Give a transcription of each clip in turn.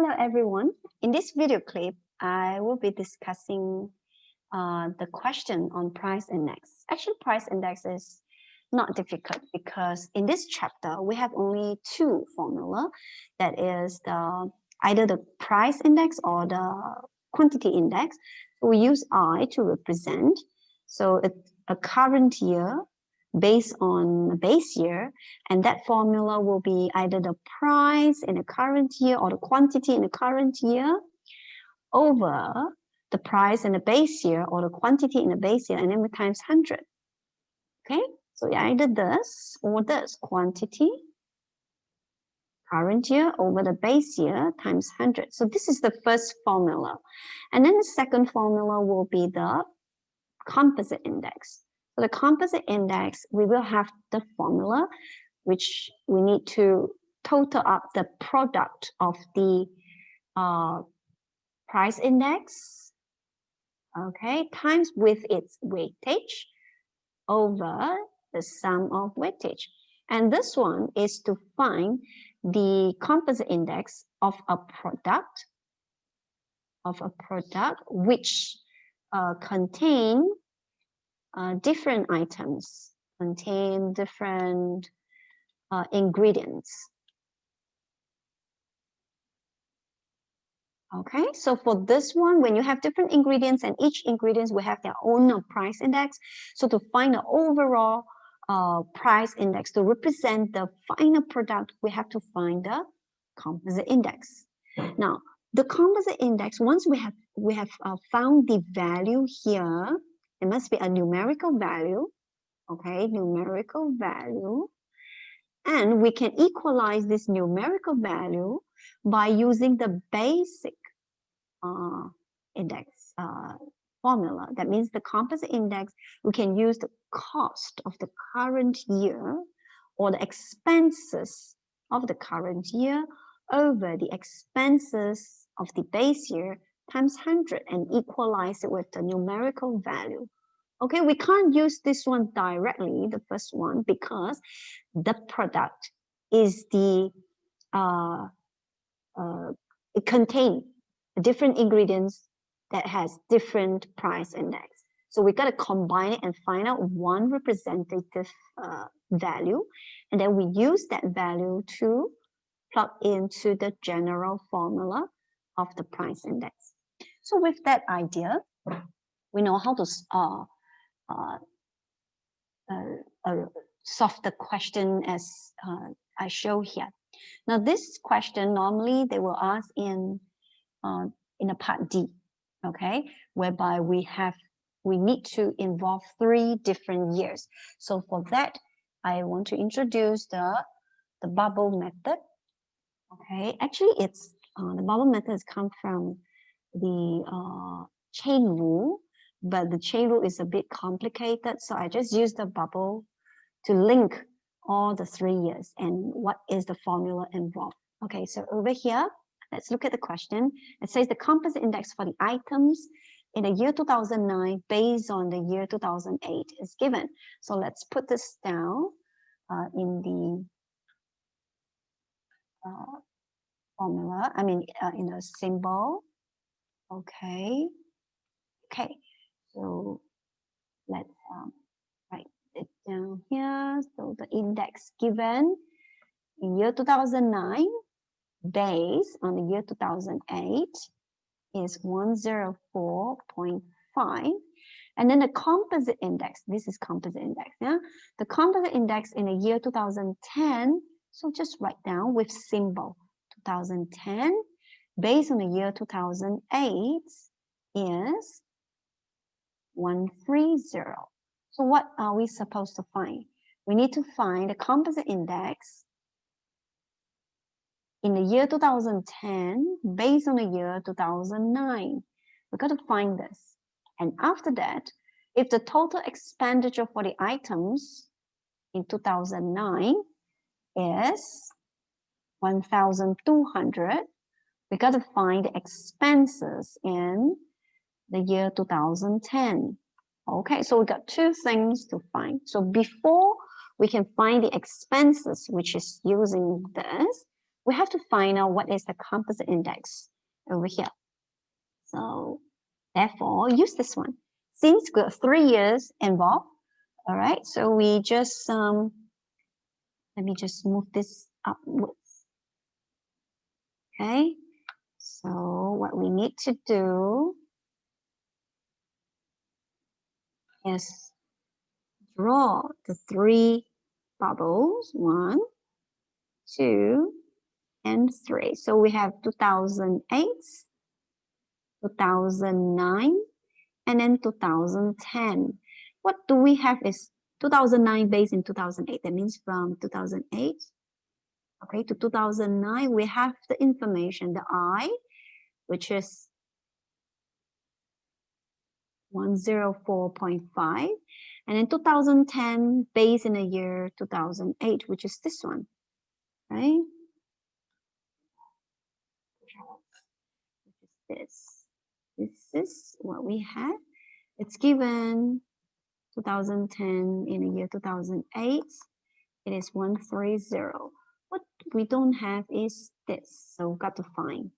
Hello everyone. In this video clip, I will be discussing the question on price index. Actually, price index is not difficult because in this chapter, we have only two formula. That is either the price index or the quantity index. So we use I to represent. So it's a current year based on a base year, and that formula will be either the price in the current year or the quantity in the current year over the price in the base year or the quantity in the base year, and then we times 100. Okay, so either this or this, quantity current year over the base year times 100. So this is the first formula, and then the second formula will be the composite index. For the composite index, we will have the formula, which we need to total up the product of the price index, okay, times with its weightage over the sum of weightage. And this one is to find the composite index of a product which contain different items, contain different ingredients. Okay, so for this one, when you have different ingredients and each ingredients will have their own price index. So to find the overall price index to represent the final product, we have to find the composite index. Now, the composite index, once we have found the value here, it must be a numerical value, okay, numerical value. And we can equalize this numerical value by using the basic index formula. That means the composite index, we can use the cost of the current year or the expenses of the current year over the expenses of the base year times 100 and equalize it with the numerical value. Okay, we can't use this one directly, the first one, because the product is it contains different ingredients that has different price index. So we got to combine it and find out one representative value, and then we use that value to plug into the general formula of the price index. So with that idea, we know how to solve the question as I show here. Now this question normally they will ask in a part D, okay, whereby we need to involve 3 different years. So for that, I want to introduce the bubble method. Okay, actually it's the bubble method has come from the chain rule, but the chain rule is a bit complicated, so I just use the bubble to link all the 3 years and what is the formula involved. Okay, so over here, let's look at the question. It says the composite index for the items in the year 2009 based on the year 2008 is given. So let's put this down in the formula, in a symbol. Okay. Okay, so let's write it down here. So the index given in year 2009 based on the year 2008 is 104.5. And then the composite index, this is composite index, yeah? The composite index in the year 2010, so just write down with symbol 2010 based on the year 2008 is 130. So what are we supposed to find? We need to find the composite index in the year 2010 based on the year 2009. We've got to find this. And after that, if the total expenditure for the items in 2009 is 1,200, we got to find the expenses in the year 2010. Okay, so we got 2 things to find. So before we can find the expenses, which is using this, we have to find out what is the composite index over here. So therefore, use this one. Since we got 3 years involved, all right, so we just, let me just move this upwards. Okay, so what we need to do is draw the 3 bubbles, 1, 2, and 3. So we have 2008, 2009, and then 2010. What do we have is 2009 based in 2008. That means from 2008, okay, to 2009, we have the information, the I, which is 104.5, and then 2010 based in the year 2008, which is this one, right? Which is this. This is what we have. It's given 2010 in the year 2008. It is 130. What we don't have is this, so we've got to find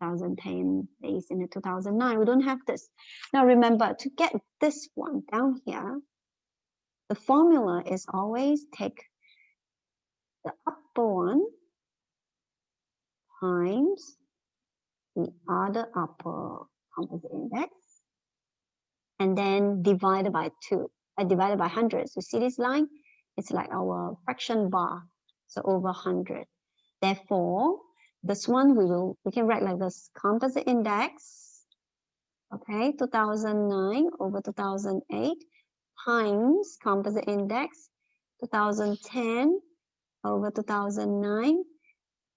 2010 based in the 2009. We don't have this. Now remember, to get this one down here, the formula is always take the upper one times the other upper composite index, and then divided by 2. Divided by 100. So see this line? It's like our fraction bar. So over 100. Therefore, this one we can write like this: composite index, okay, 2009 over 2008 times composite index 2010 over 2009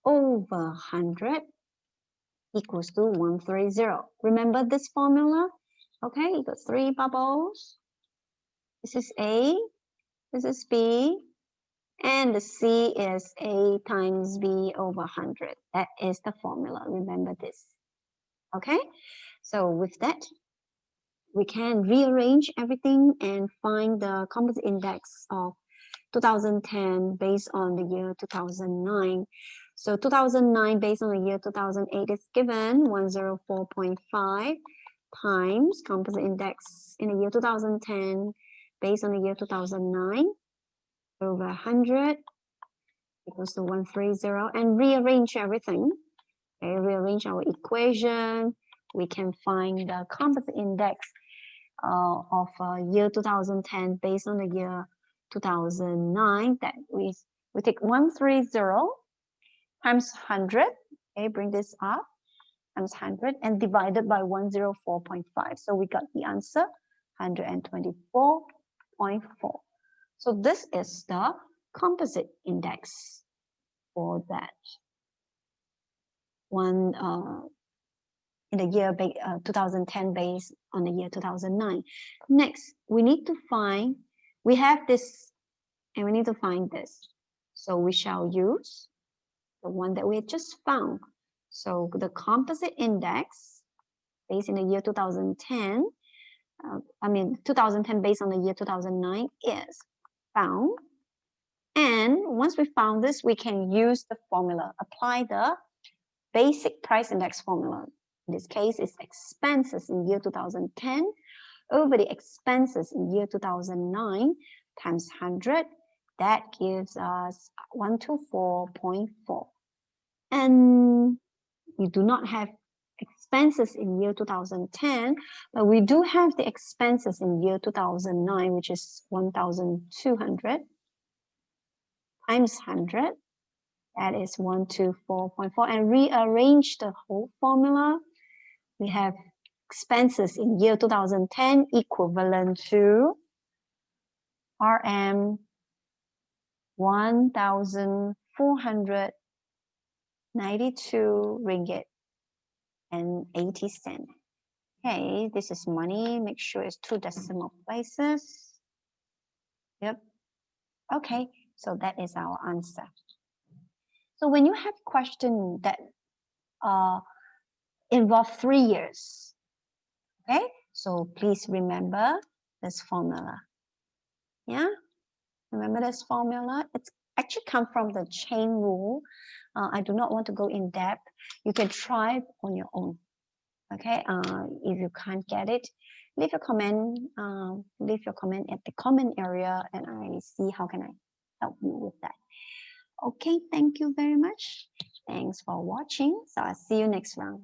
over 100 equals to 130. Remember this formula? Okay, you got 3 bubbles. This is A, this is B, and the C is A times B over 100. That is the formula. Remember this. Okay, so with that, we can rearrange everything and find the composite index of 2010 based on the year 2009. So 2009 based on the year 2008 is given 104.5 times composite index in the year 2010 based on the year 2009 over 100 equals to 130, and rearrange everything. Okay, rearrange our equation. We can find the composite index of year 2010 based on the year 2009. That we take 130 times 100. Okay, bring this up, times 100 and divided by 104.5. So we got the answer 124.4. So this is the composite index for that one in the year 2010 based on the year 2009. Next, we need to find, we have this and we need to find this. So we shall use the one that we just found. So the composite index based in the year 2010, 2010 based on the year 2009 is found. And once we found this, we can use the formula, apply the basic price index formula. In this case, it's expenses in year 2010 over the expenses in year 2009 times 100. That gives us 124.4. And we do not have expenses in year 2010, but we do have the expenses in year 2009, which is 1,200 times 100. That is 124.4. And rearrange the whole formula. We have expenses in year 2010 equivalent to RM 1,492 ringgit and 80 cents. Okay, this is money. Make sure it's 2 decimal places. Yep. Okay, so that is our answer. So when you have questions that involve 3 years, okay, so please remember this formula. Yeah, remember this formula? It's actually come from the chain rule I do not want to go in depth. You can try on your own. Okay, if you can't get it, leave a comment. Leave your comment at the comment area, and I see how can I help you with that. Okay, thank you very much. Thanks for watching. So I'll see you next round.